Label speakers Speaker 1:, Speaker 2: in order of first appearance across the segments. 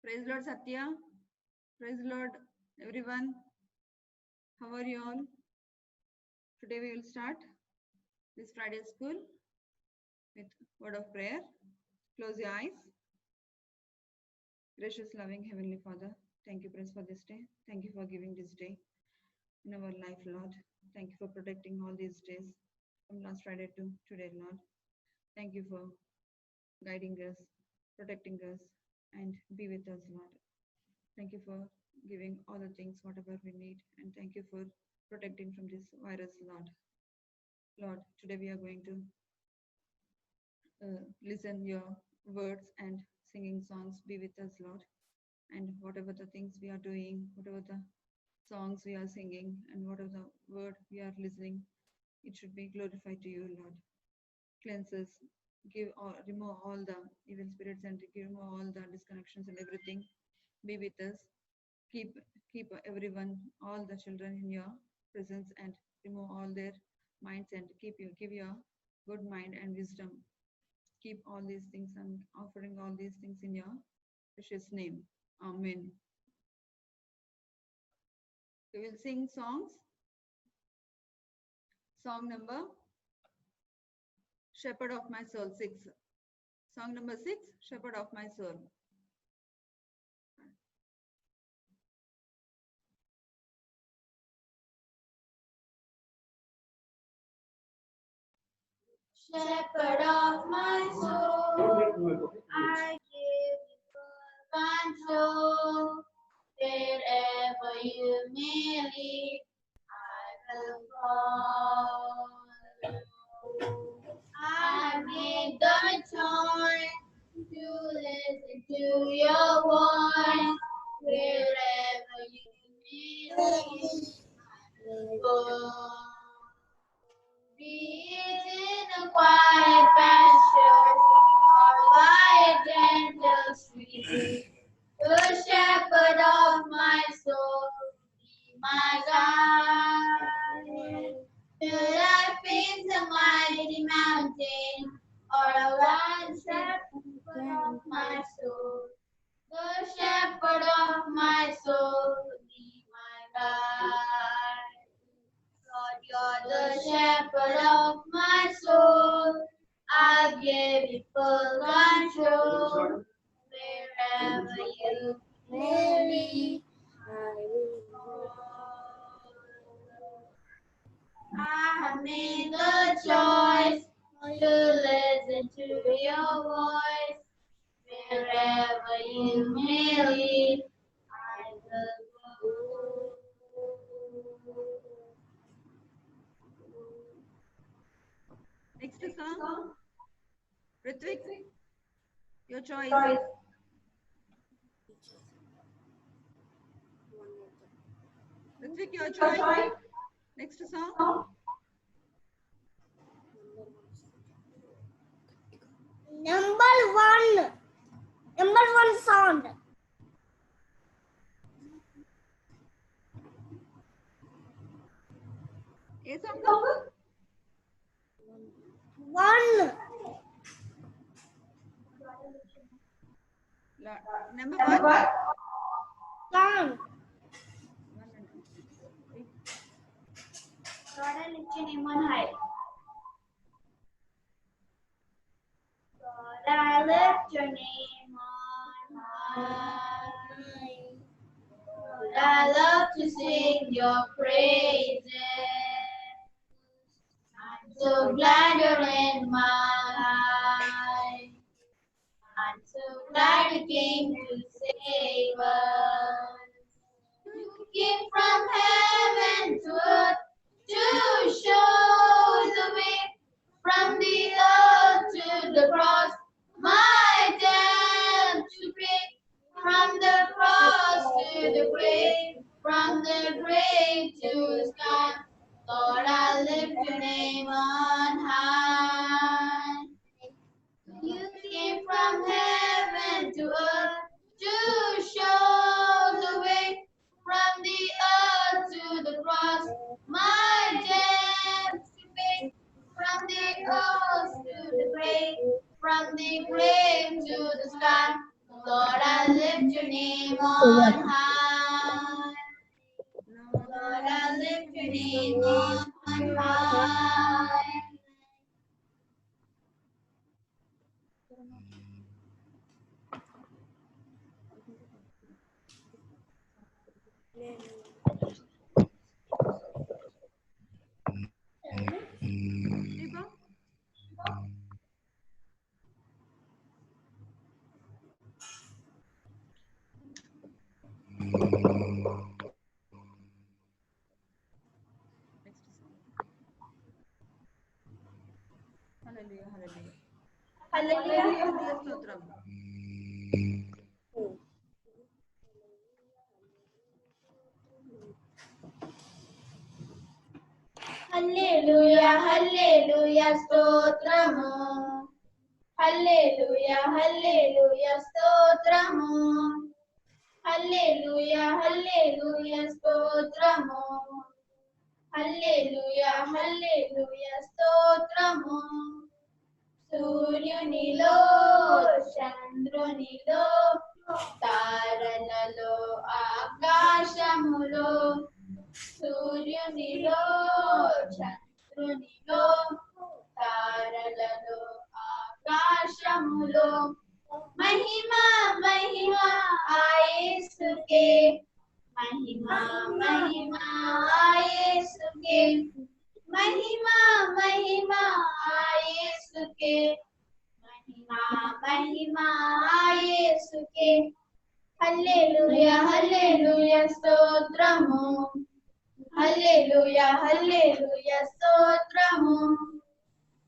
Speaker 1: Praise Lord Satya. Praise Lord everyone. How are you all? Today we will start this Friday school with word of prayer. Close your eyes. Gracious, loving Heavenly Father, thank you, praise for this day. Thank you for giving this day in our life, Lord. Thank you for protecting all these days from last Friday to today, Lord. Thank you for guiding us, protecting us, and be with us, Lord. Thank you for giving all the things, whatever we need, and thank you for protecting from this virus, Lord. Lord, today we are going to listen your words and singing songs. Be with us, Lord. And whatever the things we are doing, whatever the songs we are singing, and whatever the word we are listening, it should be glorified to you, Lord. Cleanse us, remove all the evil spirits, and remove all the disconnections and everything. Be with us. Keep everyone, all the children in your presence, and remove all their minds, and give your good mind and wisdom. Keep all these things and offering all these things in your precious name. Amen. We will sing songs. Song number Shepherd of My Soul 6. Song number 6, Shepherd of My Soul.
Speaker 2: Shepherd of my soul, I give you control. Wherever you may lead, I will follow. I made the choice to listen to your voice. Wherever you may lead, I will go. Be it in a quiet pasture or by a gentle stream, the shepherd of my soul, be my guide. Should I face a mighty mountain or a wild shepherd of my soul, the shepherd of my soul, be my guide. Lord, you're the shepherd of my soul. I give you full control. Wherever you may lead, I will go. I have made the choice to listen to your voice. Wherever you may lead, I will go.
Speaker 1: Next song, Ritvik, your choice. Ritvik, your choice. Next song.
Speaker 3: Number one sound.
Speaker 1: A song.
Speaker 3: One.
Speaker 1: Number 1.
Speaker 3: Sound.
Speaker 2: Lord, I lift your name on high. Lord, I lift your name on high. Lord, I love to sing your praises. I'm so glad you're in my life. I'm so glad you came to save us. You came from heaven to earth to show the way, from the earth to the cross, my debt to pay, from the cross to the grave, from the grave to the sky. Lord, I lift your name on high. You came from heaven to earth to show the way, from the earth to the cross, my debt to pay, from the earth to the grave, from the grave to the sky. Lord, Lord, I lift your name on high. Lord, I lift your name on high.
Speaker 1: Shiva? Next song. Hallelujah, hallelujah.
Speaker 2: Hallelujah.
Speaker 1: Hallelujah, Stotram.
Speaker 2: Hallelujah, hallelujah, stotramu. Hallelujah, hallelujah, stotramu. Hallelujah, hallelujah, stotramu. Hallelujah, hallelujah, stotramu. సూర్యునిలో చంద్రునిలో తారలలో ఆకాశములో సూర్యునిలో చంద్రునిలో తారలలో ఆకాశములో మహిమ మహిమ యేసుకే మహిమ మహిమ యేసుకే మహిమ మహిమ యేసుకే మహిమ మహిమ యేసుకే హల్లెలూయా హల్లెలూయా స్తోత్రము హల్లెలూయా హల్లెలూయా స్తోత్రము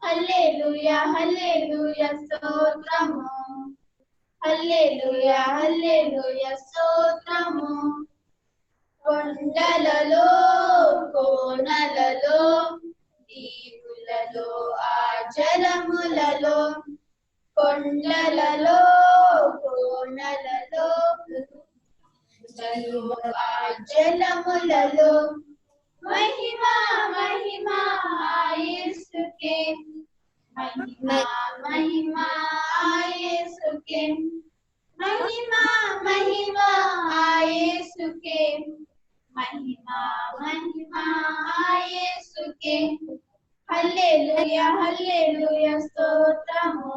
Speaker 2: హల్లెలూయా హల్లెలూయా స్తోత్రము హల్లెలూయా హల్లెలూయా స్తోత్రము కొండలలో కోనలలో దీవులలో ఆ జలములలో కొండలలో కోనలలో ఆ జలములలో మహిమ మహిమ యేసుకే మహిమ మహిమ యేసుకే మహిమ మహిమ యేసుకే మహిమ మహిమ యేసుకే హల్లెలూయా హల్లెలూయా స్తోత్రము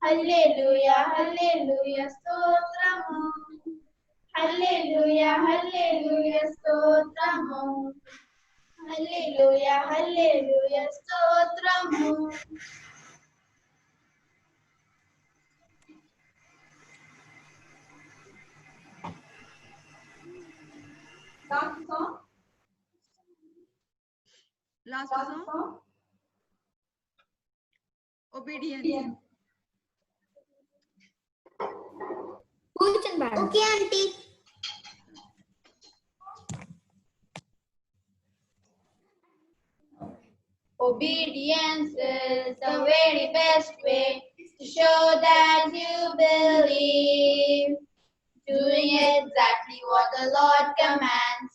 Speaker 2: హల్లెలూయా హల్లెలూయా స్తోత్రము హల్లెలూయా హల్లెలూయా స్తోత్రము హల్లెలూయా హల్లెలూయా స్తోత్రము
Speaker 1: Last song. Obedience.
Speaker 3: Okay, auntie.
Speaker 2: Obedience is the very best way to show that you believe. Doing exactly what the Lord commands.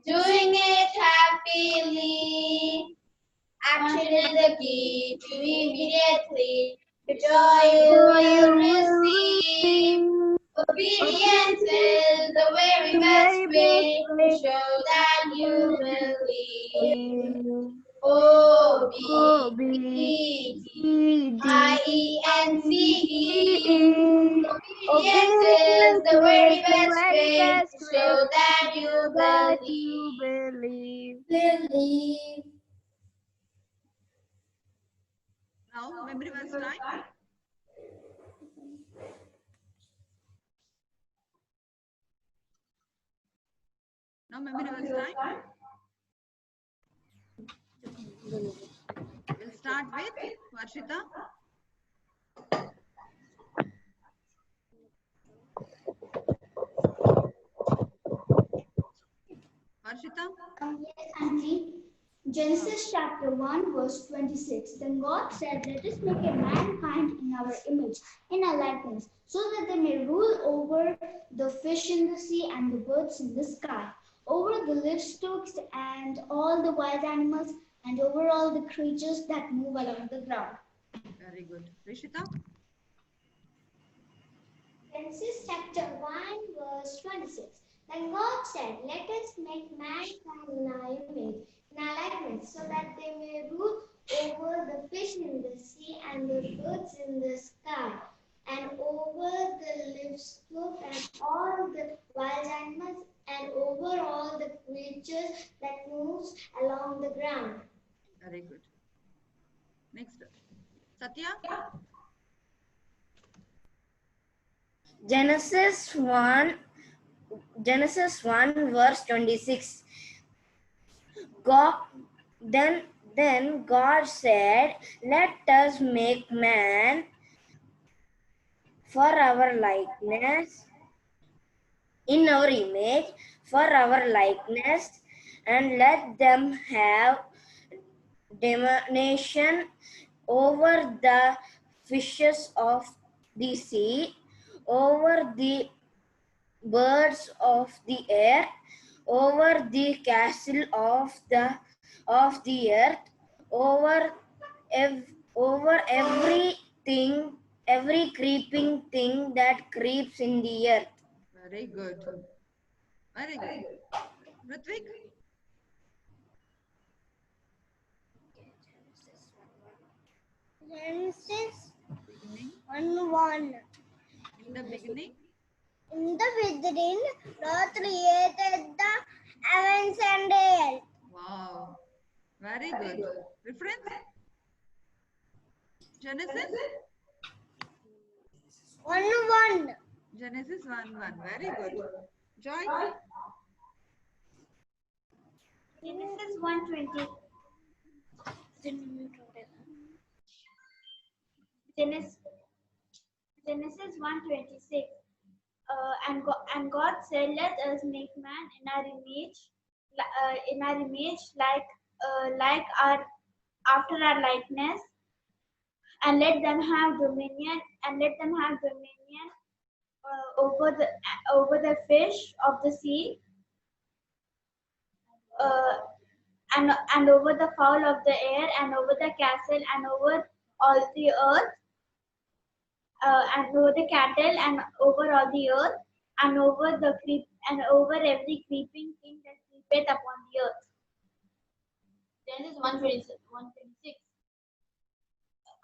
Speaker 2: Doing it happily. Action is the key to immediately the joy you will receive. Obedience is the very best way to show that you believe. O-B-E-D-I-E-N-C-E. Obedience is the very best way to show that you believe.
Speaker 1: Now, memory verse time. Now, memory verse time. We'll start with Varshita. Varshita.
Speaker 4: Yes, Auntie. Genesis chapter 1, verse 26. Then God said, let us make a mankind in our image, in our likeness, so that they may rule over the fish in the sea and the birds in the sky, over the livestock and all the wild animals, and over all the creatures that move along the ground.
Speaker 1: Very good. Rishita.
Speaker 4: Genesis chapter 1, verse 26. Then God said, let us make mankind in our image, in our likeness, so that they may rule over the fish in the sea and the birds in the sky, and over the livestock and all the wild animals, and over all the creatures that moves along the ground.
Speaker 1: Very good. Next. Satya?
Speaker 3: Genesis 1 verse 26. God then God said, let us make man for our likeness, in our image, for our likeness, and let them have dominion over the fishes of the sea, over the birds of the air, over the cattle of the earth, over over everything, every creeping thing that creeps in the earth.
Speaker 1: Very good. Very good. Ritvik?
Speaker 3: Genesis
Speaker 1: Beginning.
Speaker 3: 1:1.
Speaker 1: In the beginning.
Speaker 3: In the beginning, God created the heavens and earth.
Speaker 1: Wow. Very good. Reference? Genesis?
Speaker 3: 1:1.
Speaker 1: Genesis 1:1. Very good. Joy?
Speaker 2: Genesis 1:20. Genesis 1:26. And God said, let us make man in our image, like our after our likeness, and let them have dominion, over the fish of the sea, and over the fowl of the air, and over the cattle, and over all the earth, and over the cattle, and over all the earth, and over every creeping thing that creepeth upon the earth. Genesis 1:26.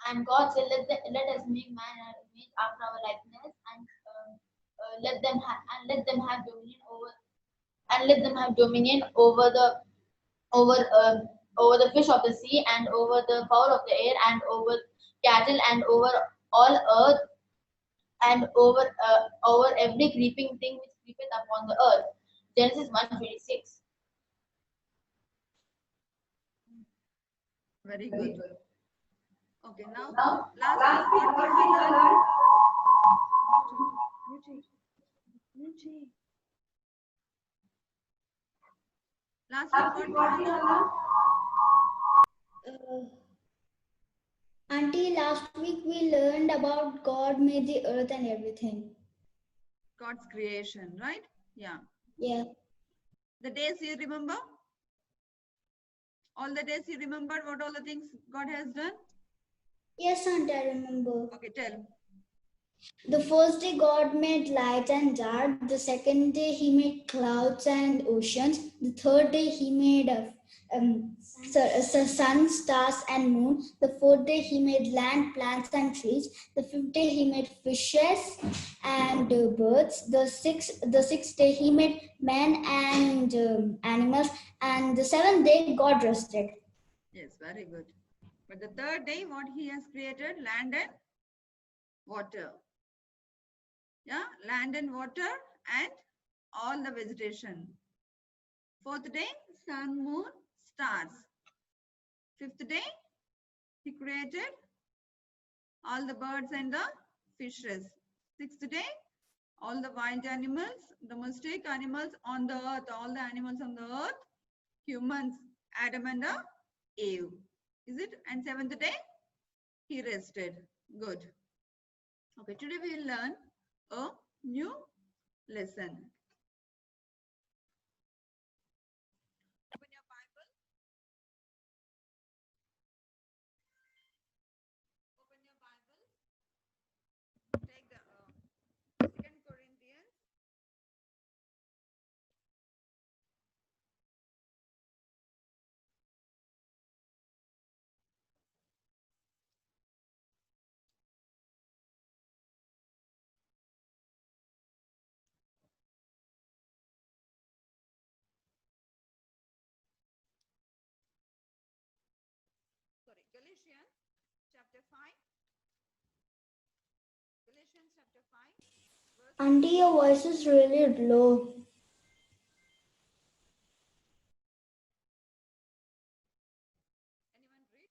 Speaker 2: And God said, let us make man in our image after our likeness, and let them have dominion over the fish of the sea, and over the fowl of the air, and over cattle, and over all earth, and over every creeping thing which creepeth upon the earth. Genesis 1:26.
Speaker 1: Very good. Okay, now
Speaker 2: Now,
Speaker 1: last week what we learned? Last week what we learned?
Speaker 4: Auntie, last week we learned about God made the earth and everything.
Speaker 1: God's creation, right? Yeah.
Speaker 4: Yeah.
Speaker 1: The days you remember? All the days you remember what all the things God has done?
Speaker 4: Yes, Auntie, I remember.
Speaker 1: Okay, tell.
Speaker 4: The first day God made light and dark. The second day He made clouds and oceans. The third day He made sun, stars, and moon. The fourth day He made land, plants, and trees. The fifth day He made fishes and birds. The sixth day He made man and animals. And the seventh day God rested.
Speaker 1: Yes, very good. But the third day, what He has created? Land and water. Yeah, land and water and all the vegetation. Fourth day, sun, moon, stars. Fifth day, He created all the birds and the fishes. Sixth day, all the wild animals, domestic animals on the earth, all the animals on the earth, humans, Adam and Eve. Is it? And seventh day, He rested. Good. Okay, today we will learn a new lesson. Open your Bible. Open your Bible. Take the second chapter 5. Galatians chapter 5, verse.
Speaker 4: Auntie, your voice is really low.
Speaker 1: Anyone read?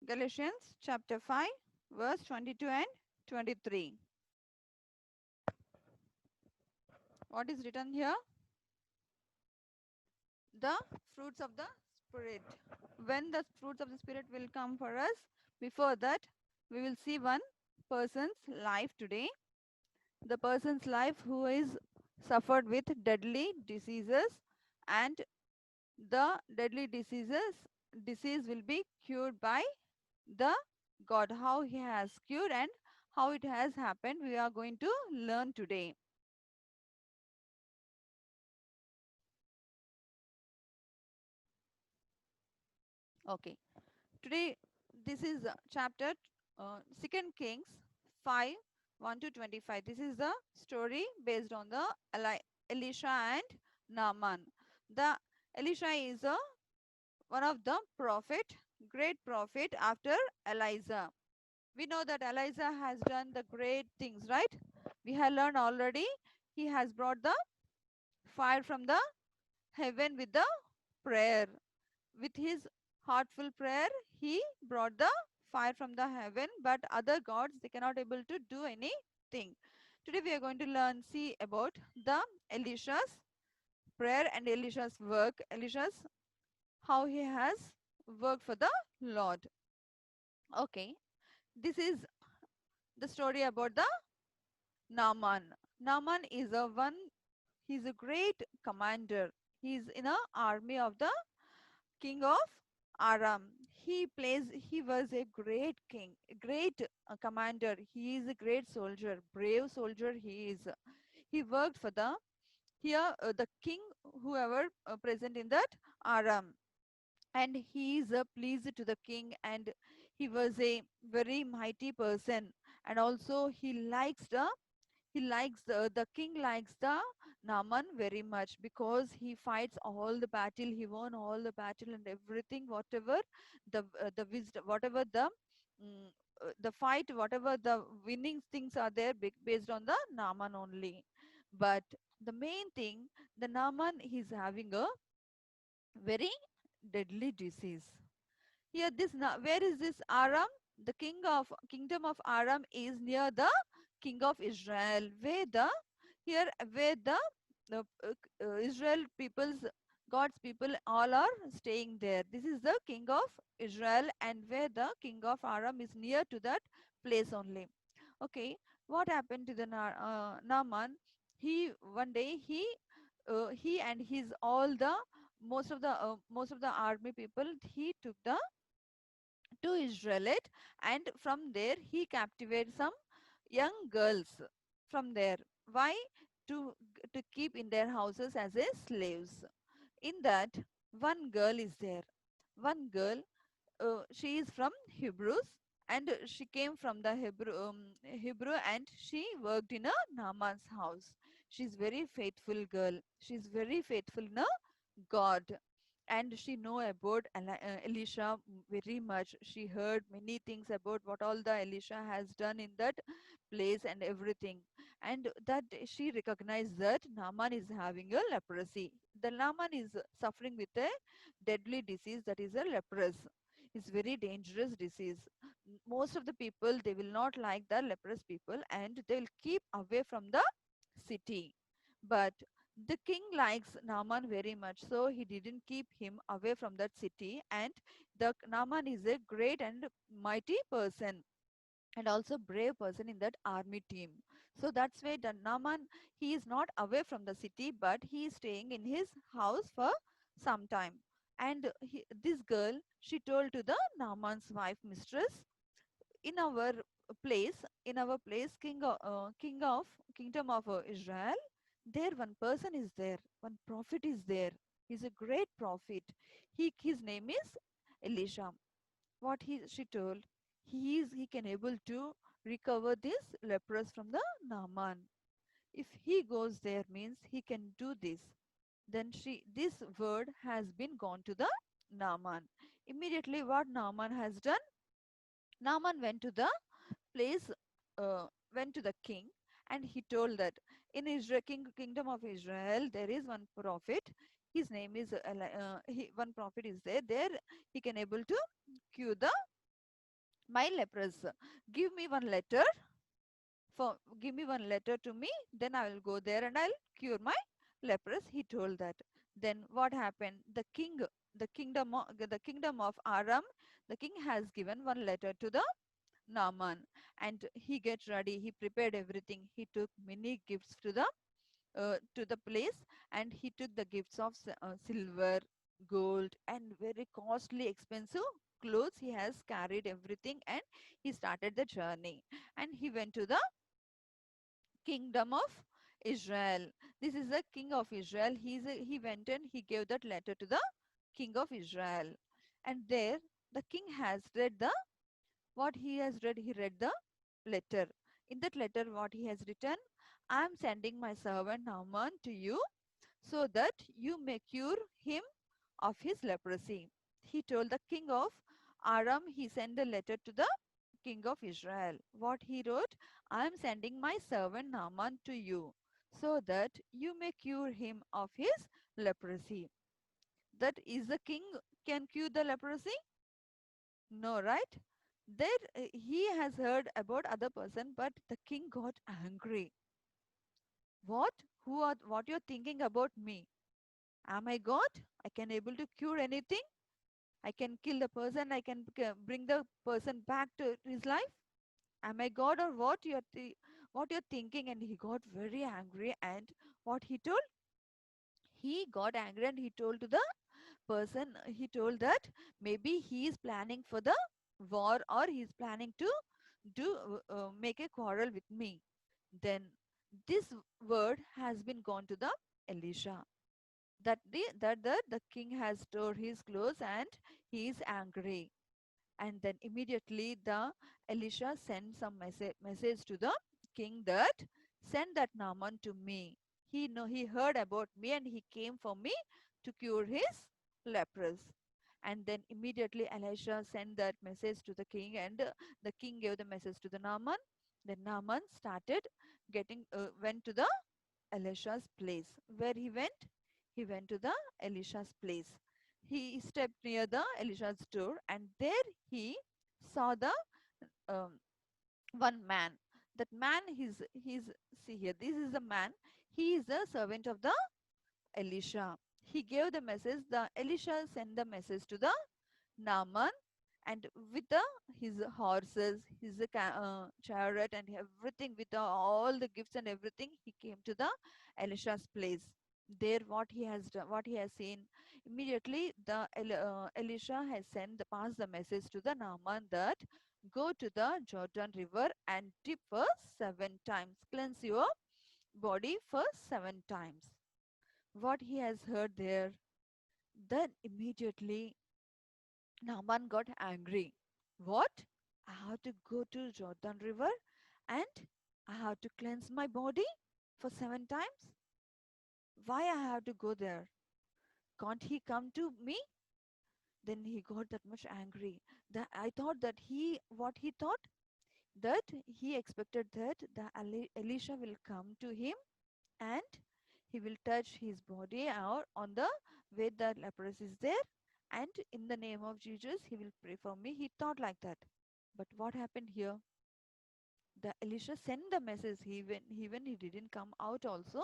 Speaker 1: Galatians chapter 5, verse 22 and 23. What is written here? The fruits of the Spirit. When the fruits of the Spirit will come for us, before that, we will see one person's life today. The person's life who is suffered with deadly diseases, and the deadly disease will be cured by the God. How he has cured and how it has happened, we are going to learn today. Okay, today this is chapter 2 Kings 5 1 to 25. This is the story based on the Elisha and Naaman. The Elisha is one of the great prophet after Elijah. We know that Elijah has done the great things, right? We have learned already. He has brought the fire from the heaven with the prayer. With his heartful prayer, he brought the fire from the heaven, but other gods, they cannot able to do anything. Today we are going to see about the Elisha's prayer and Elisha's work. Elisha's, how he has worked for the Lord. Okay, this is the story about the Naaman. Naaman is he's a great commander. He's in an army of the king of Aram. He was a great king, a great commander. He is a great soldier, brave soldier he is. He worked for the king, whoever present in that Aram. And he is pleased to the king, and he was a very mighty person. And also the king likes the Naaman very much, because he fights all the battle, he won all the battle and everything, whatever the wisdom, whatever the fight, whatever the winning things are there, based on the Naaman only. But the main thing, the Naaman is having a very deadly disease. Here, where is this Aram? The kingdom of Aram is near the king of Israel, where the Israel peoples, God's people, all are staying there. This is the king of Israel, and where the king of Aram is near to that place only. Okay, what happened to the Naaman? He one day he and his all the most of the army people, he took the to Israelite, and from there he captivated some young girls from there. Why? To keep in their houses as a slaves. In that, one girl is there. One girl, she is from Hebrews, and she came from the Hebrew, and she worked in a Naaman's house. She's very faithful girl. She's very faithful in a God, and she know about Elisha very much. She heard many things about what all the Elisha has done in that place and everything, and that she recognized that Naaman is having a leprosy. The Naaman is suffering with a deadly disease, that is a leprous. It's very dangerous disease. Most of the people, they will not like the leprous people, and they will keep away from the city. But the king likes Naaman very much, so he didn't keep him away from that city. And the Naaman is a great and mighty person, and also brave person in that army team. So that's why the Naaman, he is not away from the city, but he is staying in his house for some time. And this girl, she told to the Naaman's wife, mistress, in our in our place, kingdom of Israel, there one person is there, one prophet is there.
Speaker 5: He's a great prophet. His name is Elisha. What she told, he can able to recover this leprous from the Naaman. If he goes there means he can do this. Then this word has been gone to the Naaman. Immediately what Naaman has done? Naaman went to the place, went to the king, and he told that in Israel, kingdom of Israel, there is one prophet. His name is one prophet is there. There he can able to cure the my lepers. Give me one letter for give me one letter to me. Then I will go there and I'll cure my lepers. He told that. Then what happened? The kingdom of Aram, the king has given one letter to the Naaman, and he get ready. He prepared everything. He took many gifts to the place, and he took the gifts of silver, gold, and very costly, expensive clothes. He has carried everything, and he started the journey. And he went to the kingdom of Israel. This is the king of Israel. He went and he gave that letter to the king of Israel, and there the king has read the what he has read. He read the letter. In that letter, what he has written, I am sending my servant Naaman to you so that you may cure him of his leprosy. He told the king of Aram, he sent a letter to the king of Israel. What he wrote, I am sending my servant Naaman to you so that you may cure him of his leprosy. That is the king can cure the leprosy? No, right? There he has heard about other person, but the king got angry. What? What you're thinking about me? Am I God? I can able to cure anything. I can kill the person. I can bring the person back to his life. Am I God or what? What you're thinking? And he got very angry. And what he told? He got angry and he told to the person. He told that maybe he is planning for the war or he is planning to do make a quarrel with me. Then this word has been gone to the Elisha that the king has tore his clothes and he is angry. And then immediately the Elisha sent some message to the king that send that Naaman to me. He heard about me and he came for me to cure his lepers. And then immediately Elisha sent that message to the king, and the king gave the message to the Naaman. Then Naaman started went to the Elisha's place. Where he went? He went to the Elisha's place. He stepped near the Elisha's door, and there he saw the um, one man. That man, he's see here. This is the man. He is the servant of the Elisha. He gave the message. The Elisha sent the message to the Naaman, and with his horses, his chariot, and everything, with all the gifts and everything, he came to the Elisha's place. There, what he has done, what he has seen, immediately the Elisha has passed the message to the Naaman that go to the Jordan River and dip for 7 times, cleanse your body for 7 times. What he has heard there, then immediately Naaman got angry. What? I have to go to Jordan River and I have to cleanse my body for 7 times? Why I have to go there? Can't he come to me? Then he got that much angry. That I thought that what he thought? That he expected that the Elisha will come to him and he will touch his body or on the where the leprosy is there, and in the name of Jesus he will pray for me. He thought like that. But what happened here? The Elisha sent the message. Even he didn't come out also.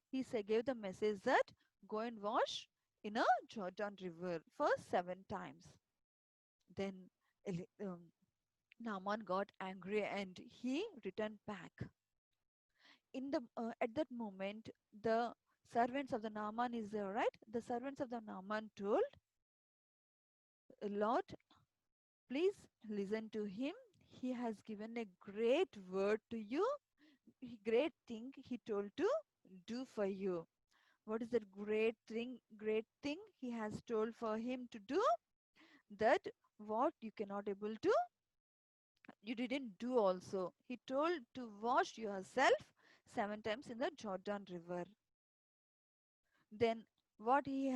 Speaker 5: He gave the message that go and wash in a Jordan River for 7 times. Then Naaman got angry and he returned back. At that moment, the servants of the Naaman is there, right? The servants of the Naaman told, Lord, please listen to him. He has given a great word to you, great thing he told to do for you. What is that great thing he has told for him to do? That what you cannot able to, you didn't do also. He told to wash yourself 7 times in the Jordan River. Then what he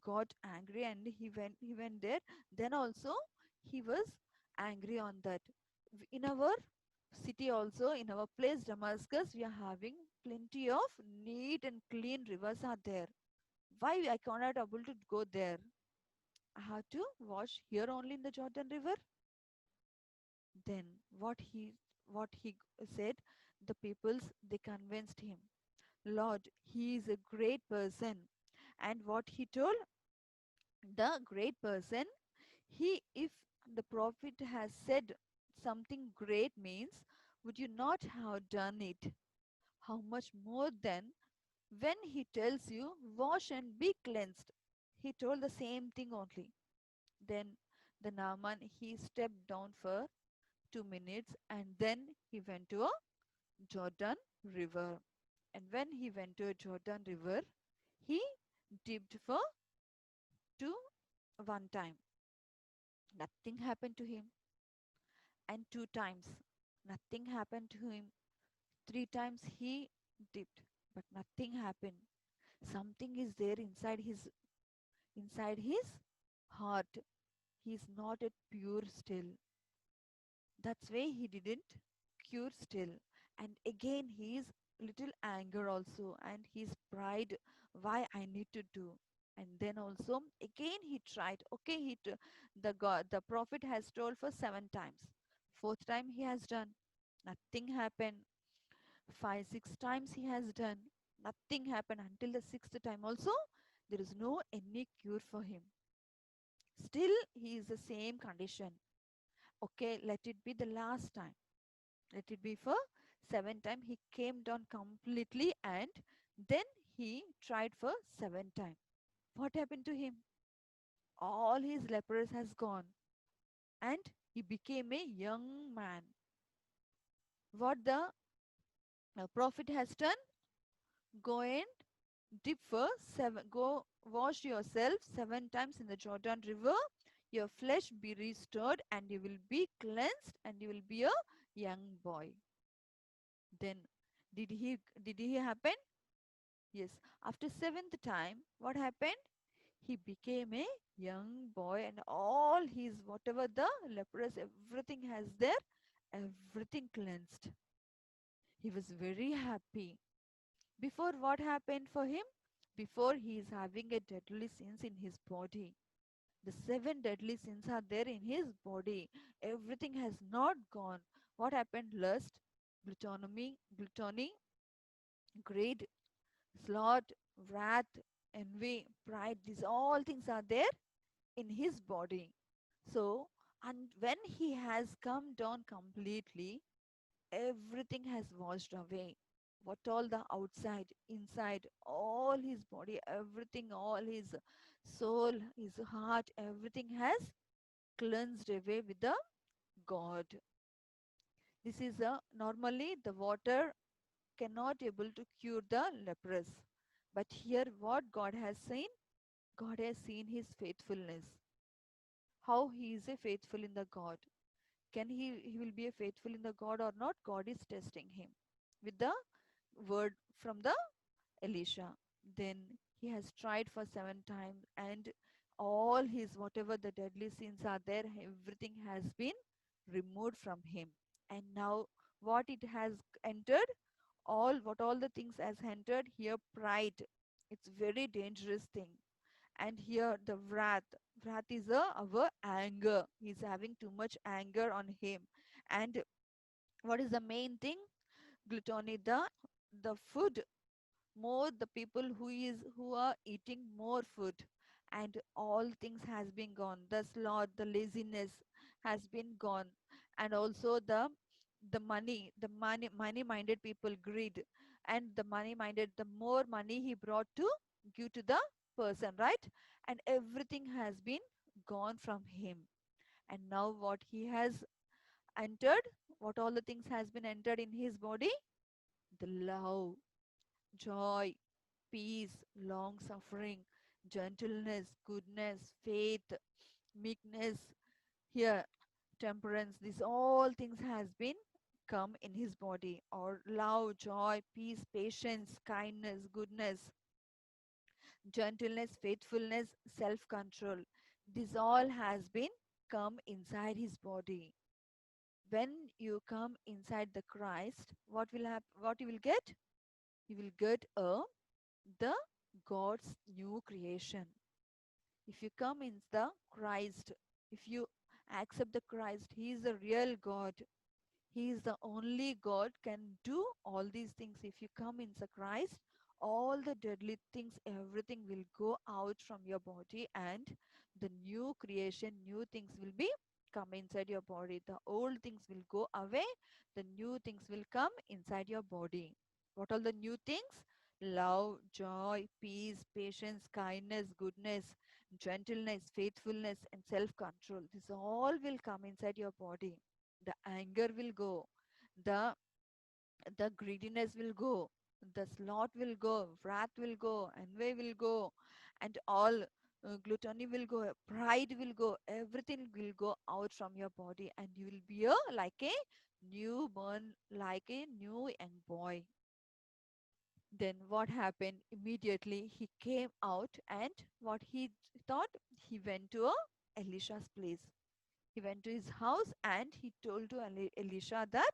Speaker 5: got angry and he went there. Then also he was angry on that. In our city also, in our place Damascus, we are having plenty of neat and clean rivers are there. Why I cannot able to go there? I have to wash here only in the Jordan River. Then what he said, the peoples they convinced him, Lord, he is a great person. And what he told, the great person, he, if the prophet has said something great means, would you not have done it? How much more then when he tells you, wash and be cleansed? He told the same thing only. Then the Naaman, he stepped down for 2 minutes and then he went to a Jordan River. And when he went to a Jordan River, he dipped for two one time. Nothing happened to him. And 2 times, nothing happened to him. 3 times he dipped, but nothing happened. Something is there inside his heart. He's not at pure still. That's why he didn't cure still. And again he is little anger also and his pride, why I need to do. And then also again he tried. Okay, the prophet has told for 7 times. Fourth time he has done. Nothing happened. 5, 6 times he has done. Nothing happened until the sixth time also. There is no any cure for him. Still he is the same condition. Okay, let it be the last time. Let it be for 7 times. He came down completely and then he tried for 7 times. What happened to him? All his lepers has gone and he became a young man. What the prophet has done? Go and dip for 7. Go wash yourself 7 times in the Jordan River. Your flesh be restored and you will be cleansed and you will be a young boy. Then did he happen? Yes. After seventh time, what happened? He became a young boy and all his whatever the leprous everything has there, everything cleansed. He was very happy. Before what happened for him? Before he is having a deadly sins in his body. The 7 deadly sins are there in his body. Everything has not gone. What happened? Lust, gluttony, greed, sloth, wrath, envy, pride. These all things are there in his body. So, and when he has come down completely, everything has washed away. What all the outside, inside, all his body, everything, all his soul, his heart, everything has cleansed away with the God. This is a normally the water cannot able to cure the leprous. But here what God has seen, God has seen his faithfulness. How he is a faithful in the God. Can he will be a faithful in the God or not? God is testing him with the word from the Elisha. Then he has tried for 7 times and all his whatever the deadly sins are there, everything has been removed from him. And now what it has entered, all the things has entered here, pride. It's very dangerous thing. And here the wrath is our anger. He's having too much anger on him. And what is the main thing? Gluttony, the food, more the people who are eating more food and all things has been gone. The sloth, the laziness has been gone. And also the money minded people, greed. And the money minded, the more money he brought to give to the person, right? And everything has been gone from him. And now what he has entered, what all the things has been entered in his body? The love, joy, peace, long suffering, gentleness, goodness, faith, meekness, here temperance. These all things has been come in his body, or love, joy, peace, patience, kindness, goodness, gentleness, faithfulness, self control. This all has been come inside his body. When you come inside the Christ, what will happen? What you will get? You will get the God's new creation. If you come in the Christ, if you accept the Christ, he is the real God. He is the only God can do all these things. If you come in the Christ, all the deadly things, everything will go out from your body, and the new creation, new things will be come inside your body. The old things will go away. The new things will come inside your body. What are the new things? Love, joy, peace, patience, kindness, goodness, gentleness, faithfulness, and self-control. This all will come inside your body. The anger will go, the greediness will go, the sloth will go, wrath will go, envy will go, and all gluttony will go, pride will go, everything will go out from your body, and you will be like a newborn, like a new young boy. Then what happened? Immediately he came out, and what he thought, he went to Elisha's place. He went to his house, and he told to Elisha that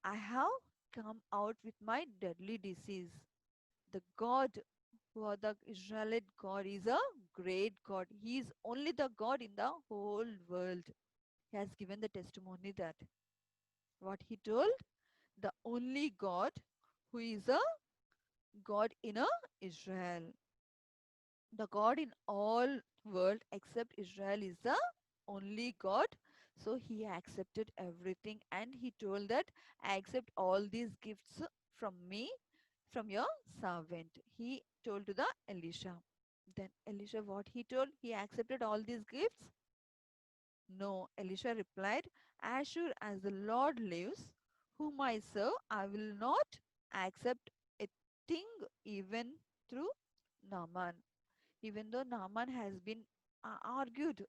Speaker 5: I have come out with my deadly disease. The God, who are the Israelite God, is a great God. He is only the God in the whole world. He has given the testimony that what he told, the only God who is a God in a Israel. The God in all world except Israel is the only God. So he accepted everything, and he told that I accept all these gifts from me, from your servant. He told to the Elisha. Then Elisha, what he told, he accepted all these gifts? No, Elisha replied, as sure as the Lord lives, whom I serve, I will not accept a thing even through Naaman. Even though Naaman has been argued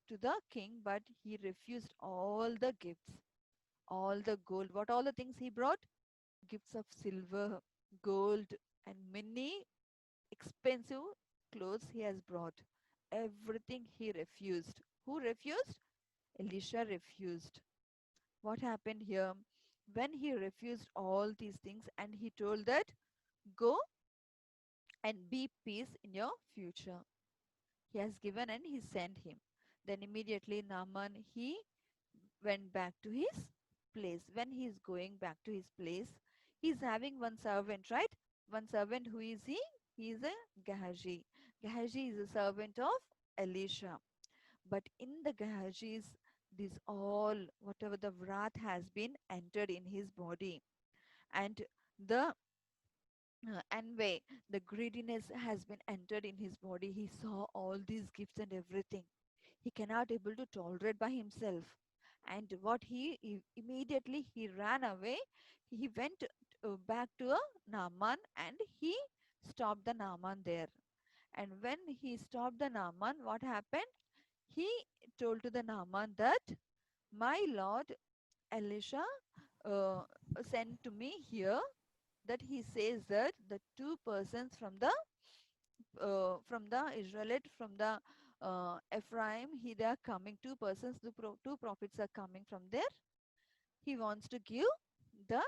Speaker 5: to the king, but he refused all the gifts, all the gold. What all the things he brought? Gifts of silver, gold, and many expensive clothes he has brought. Everything he refused. Who refused? Elisha refused. What happened here? When he refused all these things, and he told that, go and be peace in your future. He has given, and he sent him. Then immediately Naaman, he went back to his place. When he is going back to his place, he is having one servant, right? One servant, who is he? He is a Gehazi. Gehazi is a servant of Elisha. But in the Gehazi's, this all, whatever the wrath has been entered in his body, and the envy, the greediness has been entered in his body. He saw all these gifts and everything. He cannot able to tolerate by himself. And what immediately he ran away. He went back to a Naaman, and he stopped the Naaman there. And when he stopped the Naaman, what happened? He told to the Naaman that my lord Elisha uh, sent to me here, that he says that the two persons from the Israelite, from the Ephraim, they are coming. Two persons, two prophets are coming from there. He wants to give the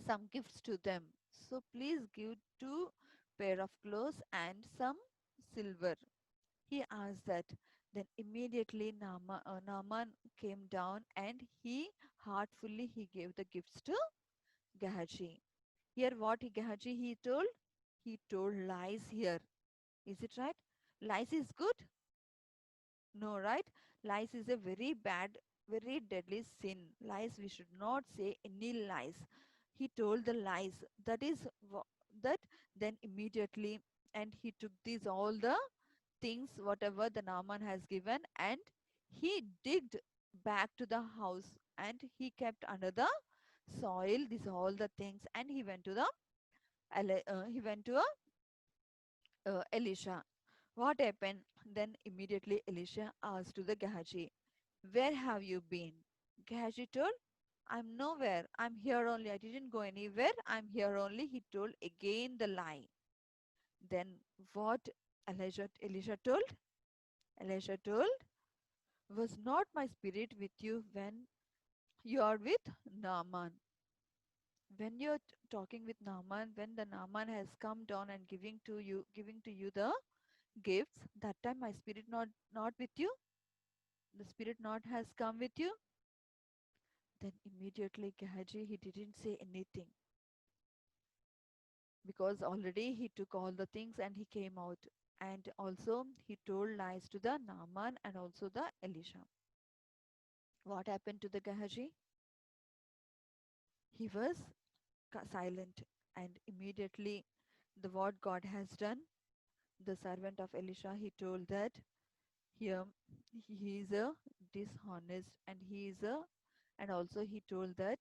Speaker 5: some gifts to them. So please give two pair of clothes and some silver. He asked that. Then immediately Naaman came down, and he heartfully he gave the gifts to Gehazi. Here what Gehazi he told? He told lies here. Is it right? Lies is good? No, right? Lies is a very bad, very deadly sin. Lies, we should not say any lies. He told the lies. That is that. Then immediately, and he took these all the things, whatever the Naaman has given, and he digged back to the house, and he kept under the soil these all the things, and he went to the Elisha. What happened? Then immediately Elisha asked to the Gehazi, "Where have you been?" Gehazi told, "I'm nowhere. I'm here only. I didn't go anywhere. I'm here only." He told again the lie. Then what Elisha told? Elisha told, "Was not my spirit with you when you are with Naaman?" When you're talking with Naaman, when the Naaman has come down and giving to you the gifts, that time my spirit not with you, the spirit not has come with you. Then immediately Gehazi, he didn't say anything because already he took all the things and he came out. And also he told lies to the Naaman and also the Elisha. What happened to the Gehazi? He was silent, and immediately the what God has done, the servant of Elisha, he told that here he is a dishonest, and he is a, and also he told that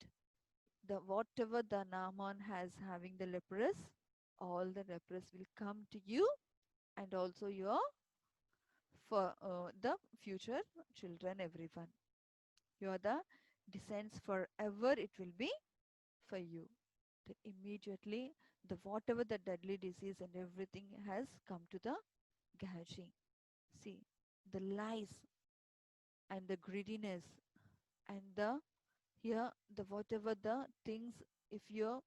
Speaker 5: the whatever the Naaman has having the leprous, all the leprous will come to you and also your for the future children, everyone. You are the descents forever. It will be for you. Then immediately the whatever the deadly disease and everything has come to the Gehazi. See, the lies and the greediness and the here the whatever the things, if you're,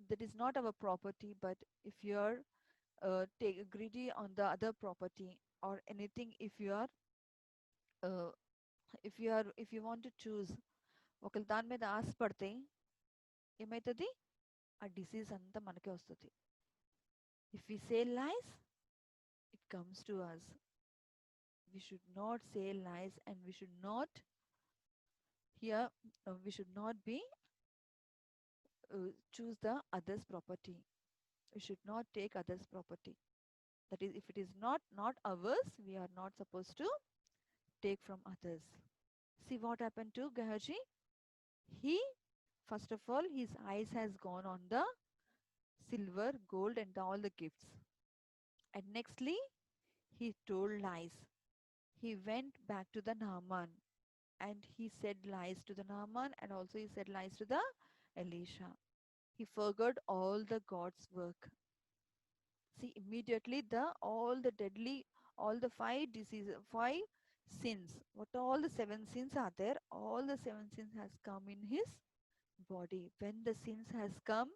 Speaker 5: that is not our property, but if you're take greedy on the other property or anything, uh, if you want to choose ఒకళ్ళ దాని మీద ఆశపడితే ఏమవుతుంది, ఆ disease అంతా మనకే వస్తుంది. If we say lies, it comes to us. We should not say lies, and we should not here we should not be choose the others property. We should not take others property. That is, if it is not ours, we are not supposed to take from others. See what happened to Gehazi. He, first of all, his eyes has gone on the silver, gold, and all the gifts. And nextly, he told lies. He went back to the Naaman and he said lies to the Naaman, and also he said lies to the Elisha. He forgot all the God's work. See, immediately all the deadly, all the five diseases, five sins, what all the seven sins are there, all the seven sins has come in his body. When the sins has come,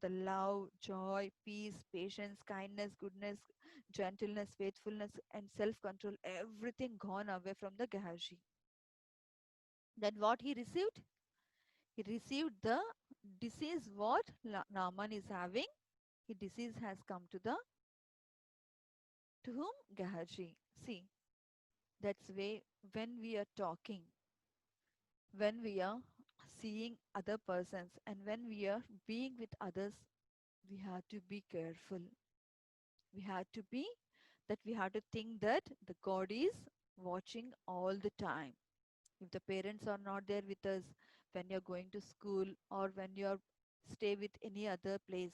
Speaker 5: the love, joy, peace, patience, kindness, goodness, gentleness, faithfulness, and self-control, everything gone away from the Gehazi. Then what he received? He received the disease what Naaman is having. His disease has come to the to whom? Gehazi. See, that's way when we are talking, when we are seeing other persons, and when we are being with others, we have to be careful. We have to be that we have to think that the God is watching all the time. If the parents are not there with us when you're going to school or when you're stay with any other place,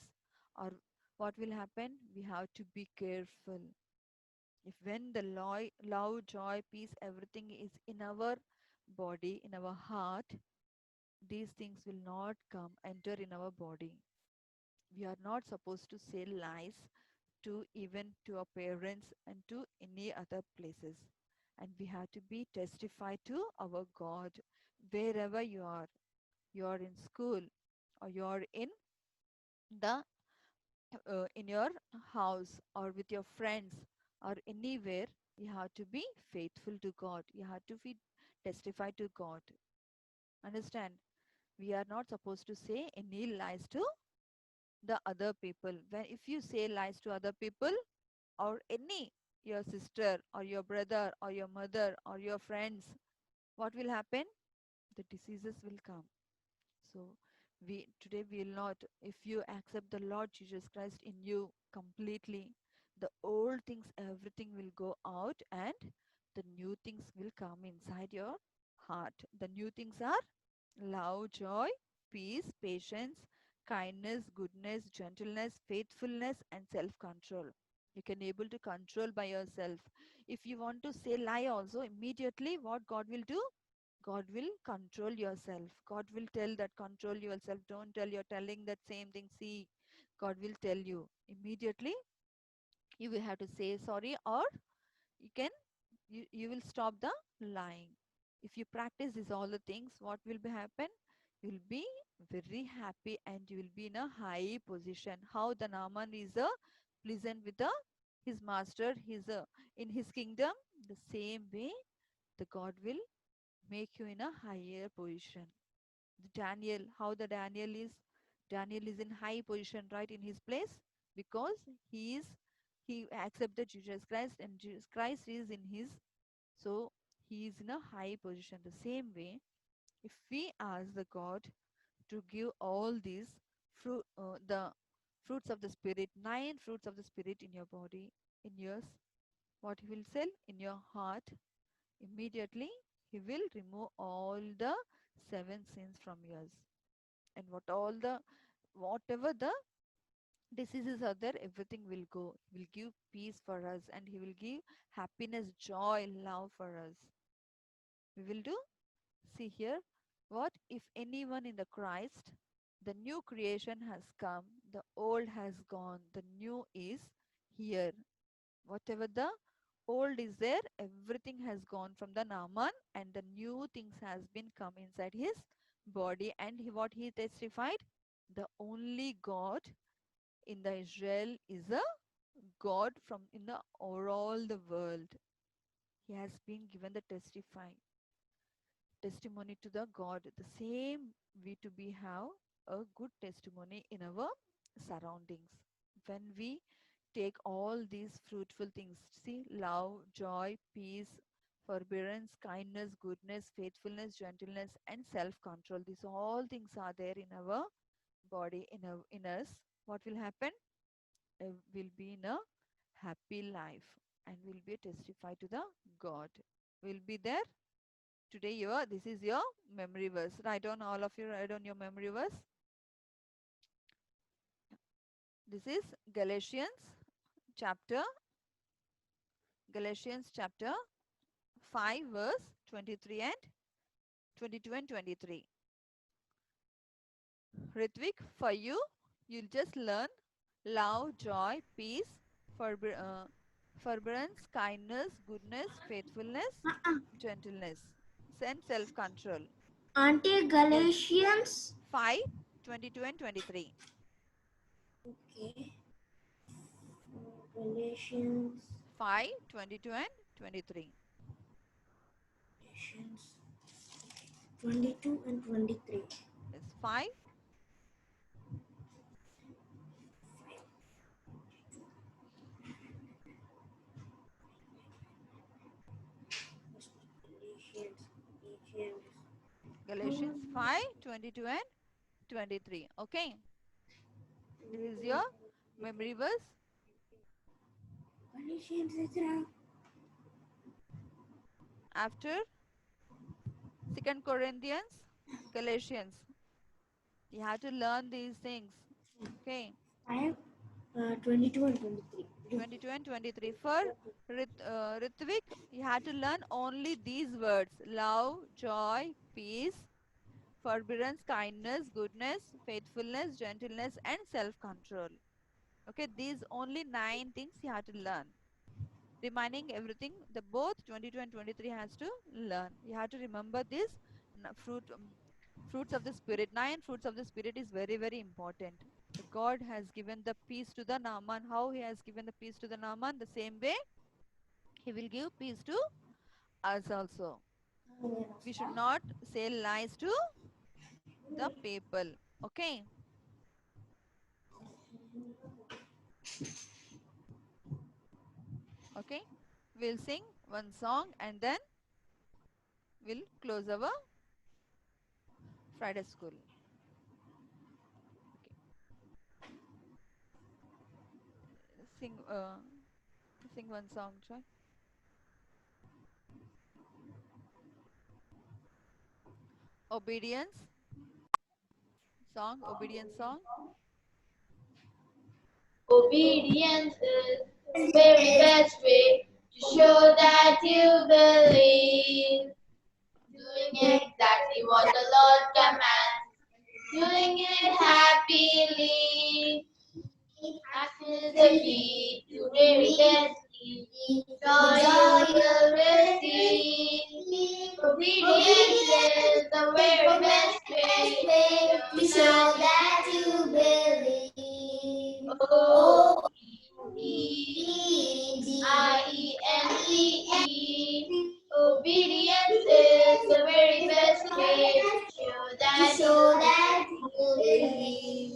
Speaker 5: or what will happen, we have to be careful. If when the love, joy, peace, everything is in our body, in our heart, these things will not come enter in our body. We are not supposed to say lies to even to our parents and to any other places. And we have to be testify to our God wherever you are. You are in school, or you are the in your house, or with your friends, or anywhere. You have to be faithful to God. You have to be testify to God. Understand? We are not supposed to say any lies to the other people. When if you say lies to other people, or any your sister or your brother or your mother or your friends, what will happen? The diseases will come. So we today will not, if you accept the Lord Jesus Christ in you completely, the old things, everything will go out, and the new things will come inside your heart. The new things are love, joy, peace, patience, kindness, goodness, gentleness, faithfulness, and self control. You can able to control by yourself. If you want to say lie also, immediately what God will do? God will control yourself. God will tell that control yourself. Don't tell, you're telling that same thing. See, God will tell you immediately. You will have to say sorry, or you can you will stop the lying. If you practice these all the things, what will be happen? You will be very happy and you will be in a high position. How the Naaman is a pleasant with the his master, his in his kingdom, the same way the God will make you in a higher position. Daniel, how the Daniel is in high position, right, in his place, because he accepted Jesus Christ and Jesus Christ is in his, so he is in a high position. The same way, if we ask the God to give all these the fruits of the spirit, 9 fruits of the spirit in your body, in yours, what he will sell in your heart, immediately he will remove all the 7 sins from yours. And whatever the diseases are there, everything will go. He will give peace for us and he will give happiness, joy, love for us. We will do. See here, what if anyone in the Christ, the new creation has come, the old has gone, the new is here. Whatever the old is there, everything has gone from the Naaman and the new things has been come inside his body. And what he testified, the only God in the Israel is a God from in the overall the world. He has been given the testimony to the God. The same we to be have a good testimony in our surroundings. When we take all these fruitful things, see, love, joy, peace, forbearance, kindness, goodness, faithfulness, gentleness, and self-control. These all things are there in our body, in us. What will happen? Will be in a happy life and will be testify to the God. Will be there. Today this is your memory verse. Write on, all of you write on your memory verse. This is chapter Galatians chapter 5 verse 23 and 22 and 23. Ritvik, for you, you'll just learn love, joy, peace, forbearance, kindness, goodness, faithfulness, gentleness, and self-control.
Speaker 3: Auntie, Galatians.
Speaker 5: 5, 22 and 23.
Speaker 3: Okay. Galatians.
Speaker 5: 5, 22 and 23.
Speaker 3: Galatians 22 and 23.
Speaker 5: Yes, 5. Galatians 5, 22 and 23. Okay. This is your memory verse.
Speaker 3: Galatians.
Speaker 5: After 2 Corinthians, Galatians. You have to learn these things. Okay.
Speaker 3: I have 22 and 23.
Speaker 5: 22 and 23. For Ritvik, you have to learn only these words: love, joy, peace, forbearance, kindness, goodness, faithfulness, gentleness, and self-control. Okay, these only 9 things you have to learn. Remaining everything, the both 22 and 23 has to learn. You have to remember this fruits of the spirit. 9 fruits of the spirit is very, very important. The God has given the peace to the Naaman. How he has given the peace to the Naaman, the same way he will give peace to us also. We should not say lies to the people. Okay. Okay. We'll sing one song and then we'll close our Friday school. Sing sing one song, try. Obedience song.
Speaker 2: Obedience is very best way to show that you believe. Doing exactly what the Lord commands, doing it happily. After the feet to very best joy you will receive. Obedience is the very best way to show that you believe. Obedience. Obedience is the very best way to show that you believe.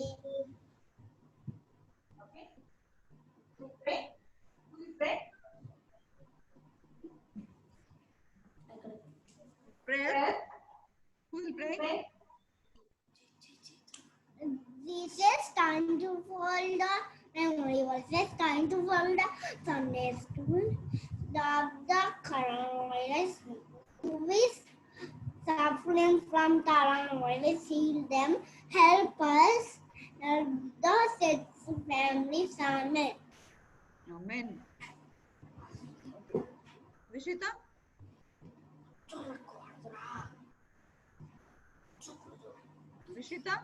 Speaker 1: Prayer. Who will pray?
Speaker 3: This is time to fold the memory verses, time to fold the Sunday school. The coronavirus who is suffering from coronavirus, heal them, help us, help the sick families, amen.
Speaker 1: Amen. Okay. Vishita? Vishita?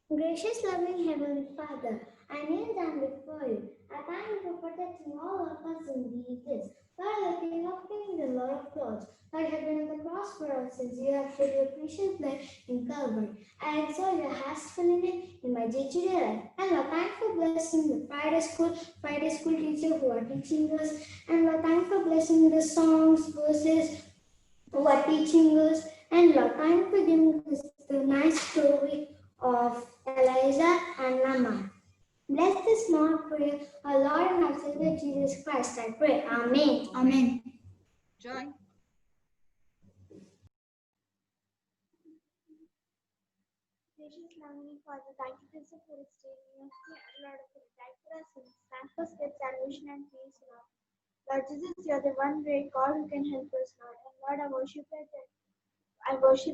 Speaker 4: Gracious, loving Heavenly Father, I kneel down before you. I thank you for protecting all of us in these days. Lord, the King of Kings, the Lord of Lords, Lord, have been on the cross for us since you have shed your precious blood in Calvary. I exalt your heartful name in my day-to-day life. And Lord, thank you for blessing the Friday school teacher who are teaching us. And Lord, thank you for blessing the songs, verses who are teaching us. And Lord, thank you for giving us the nice story of Elijah and Naaman. Bless this small prayer, our Lord and our Savior Jesus Christ, I pray. Amen. Amen.
Speaker 1: Joy?
Speaker 4: Gracious loving Father, thank you for the for staying Lord, for the time for us sins. Thank for good salvation and peace, Lord. Lord Jesus, you are the one great God who can help us, Lord. And Lord, I worship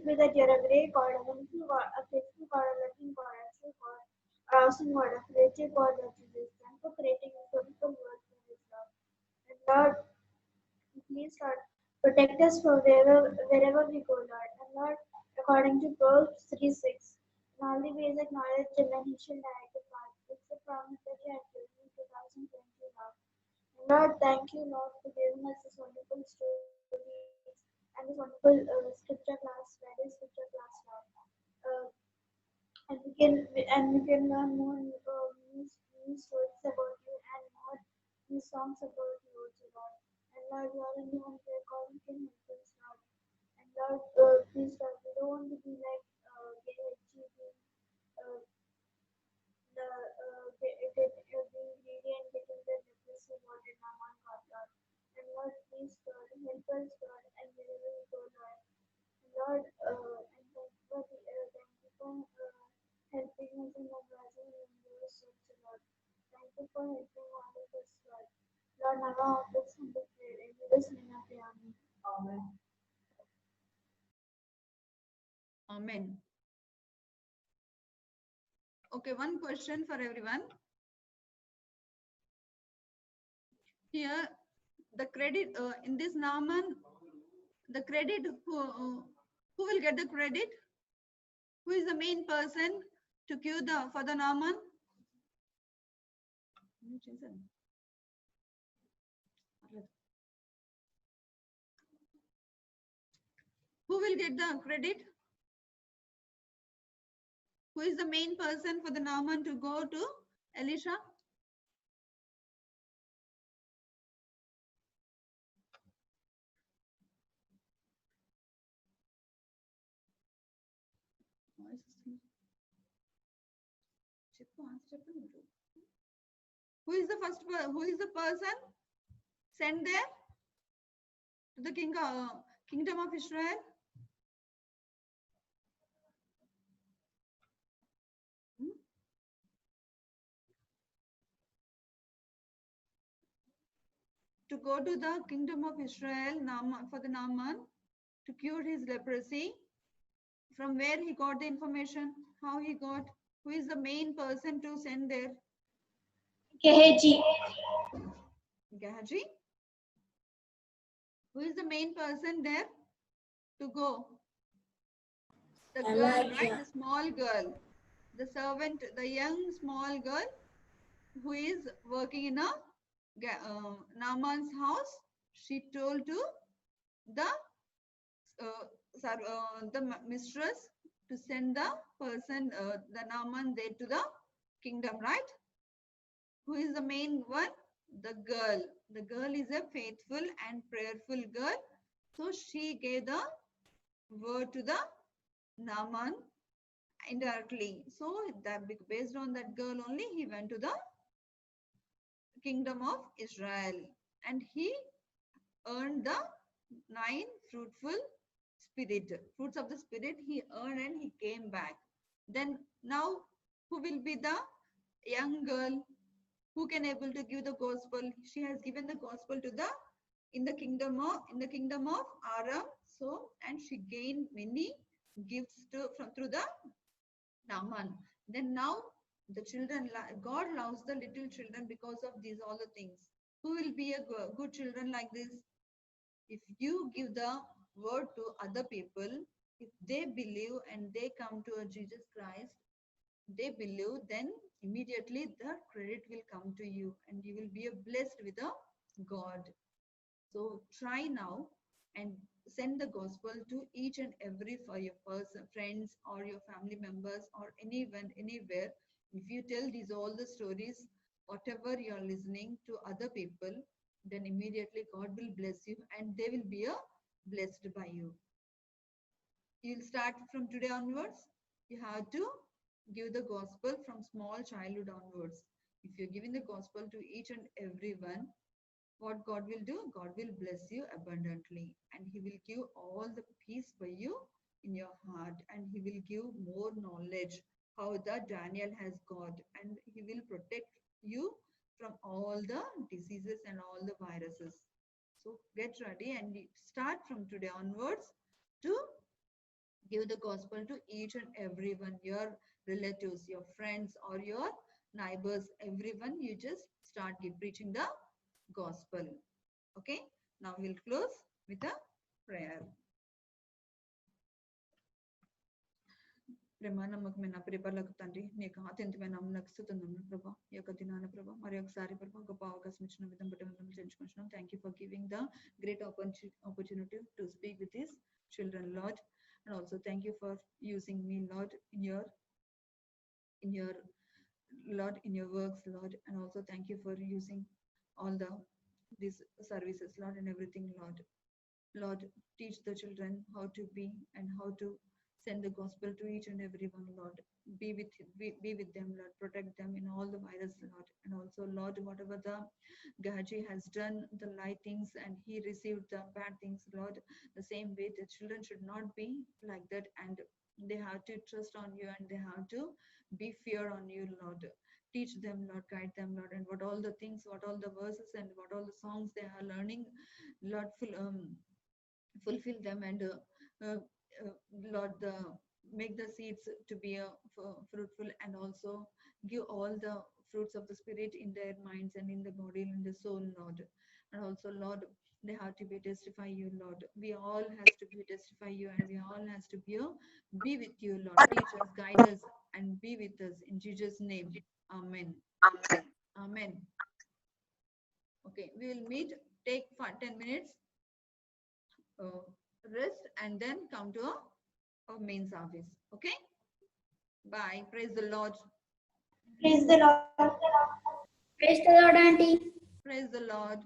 Speaker 4: you that you're a great God, a wonderful God, a faithful God, a loving God, a true God, a awesome God, a creative God, Lord Jesus. Thank you for creating a wonderful world for us, Lord. And Lord, please, Lord, protect us from wherever we go, Lord. And Lord, according to Proverbs 3:6, in all the ways acknowledge him and he shall direct the path. It's the promise that you have given in 2020, Lord. And Lord, thank you, Lord, for giving us this wonderful stories and this wonderful scripture class, Friday scripture class, Lord. Uh, and we can learn more new stories about you and more new songs about you also, Lord. And Lord, you are the only one where God you can help us, Lord. And Lord, please, Lord, we don't want to be like achieving being greedy and getting the leprosy what in our mind, Lord. And Lord, please, Lord, help us, Lord, and wherever we go, Lord. Lord, and thank you for helping us in the rising in your souls, Lord. Thank you for helping all of us, Lord. Lord, never help us in the prayer. In Jesus' name, I pray. Amen.
Speaker 1: Amen. Okay, one question for everyone. Here, the credit in this Naaman, the credit who will get the credit? Who is the main person to cure for the Naaman? Who will get the credit? Who is the main person for the Naaman to go to Elisha? Who is the who is the person sent there to the kingdom of Israel? To go to the kingdom of Israel for the Naaman to cure his leprosy. From where he got the information? How he got? Who is the main person to send there?
Speaker 2: Gehazi.
Speaker 1: Gehazi? Who is the main person there to go? The girl, right? The small girl. The servant, the young small girl who is working in a Naaman's house. She told to the mistress to send the person, the Naaman there to the kingdom, right? Who is the main one? The girl. The girl is a faithful and prayerful girl. So she gave the word to the Naaman indirectly. So that based on that girl only, he went to the kingdom of Israel and he earned the 9 fruitful fruits of the spirit he earned and he came back. Then now who will be the young girl who can able to give the gospel? She has given the gospel to the in the kingdom of Aram. So and she gained many gifts through the Naaman. Then now the children, God loves the little children because of these all the things. Who will be a good children like this? If you give the word to other people, if they believe and they come to a Jesus Christ, they believe, then immediately the credit will come to you and you will be blessed with a God. So try now and send the gospel to each and every for your person, friends or your family members or anyone, anywhere. If you tell these all the stories, whatever you are listening to other people, then immediately God will bless you and they will be blessed by you. You'll start from today onwards. You have to give the gospel from small childhood onwards. If you're giving the gospel to each and everyone, what God will do? God will bless you abundantly and he will give all the peace for you in your heart and he will give more knowledge how that Daniel has got and he will protect you from all the diseases and all the viruses. So get ready and start from today onwards to give the gospel to each and everyone, your relatives, your friends or your neighbors, everyone. You just start preaching the gospel. Okay, now we'll close with a prayer. ప్రేమ నమ్మకమైన ప్రేపర్లకు తండ్రి నీకు అత్యంతమైన నామమునకు స్తుతిందములు ప్రభా ఈ యొక్క దినాన ప్రభా మరి ఒకసారి ప్రభా గొప్ప అవకాశం ఇచ్చిన విధం బట్టి మనం చెల్లించుకుంటున్నాం. Thank you for giving the great opportunity to speak with these children, Lord, and also thank you for using me, Lord, in your Lord, in your works, Lord, and also thank you for using all these services, Lord, and everything, Lord. Lord, teach the children how to be and how to send the gospel to each and everyone, Lord. Be with them, Lord. Protect them in all the virus, Lord. And also, Lord, whatever the Gehazi has done, the light things, and he received the bad things, Lord, the same way the children should not be like that, and they have to trust on you and they have to be fear on you, Lord. Teach them, Lord, guide them, Lord, and what all the things, what all the verses and what all the songs they are learning, Lord, fulfill them and Lord, make the seeds to be fruitful and also give all the fruits of the spirit in their minds and in the body and in the soul, Lord. And also, Lord, they have to be testify you, Lord. We all has to be testify you and we all has to be with you, Lord. Teach us, guide us and be with us in Jesus' name. Amen. Amen. Okay, we will meet, take 10 minutes rest and then come to our main service. Okay, bye. Praise the Lord.
Speaker 2: Praise the Lord.
Speaker 3: Praise the Lord, Auntie.
Speaker 1: Praise the Lord.